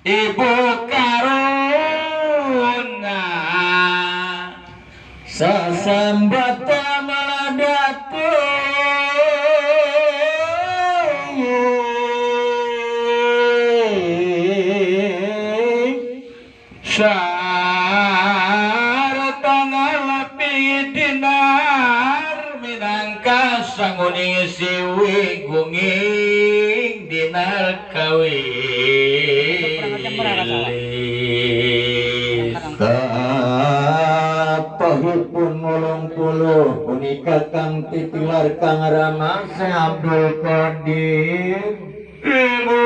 Ibu Karuna sasambata maladatu sarta ngalapi dinar minangka sanguning siwi gunging dinar kawili kapahipun 80 punika kang titilar Kang Rama Syekh Abdul Qadir Ibu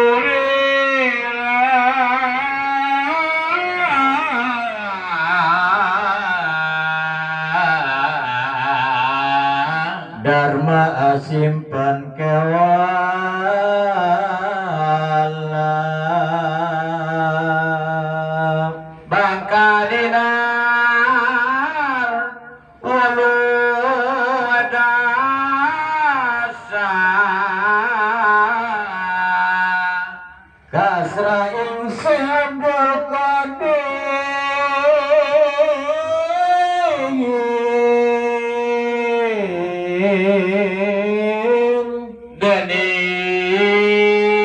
Dharma asimpan kewala bangka dinar ulu dasa kasra insabul qadir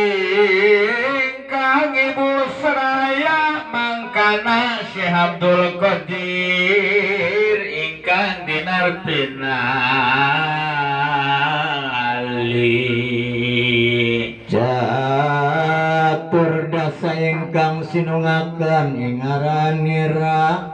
dening kang ibu seraya mangkana Syekh Abdul Qadir ingkang dinar pinali catur dasa ingkang sinungaken ingaranira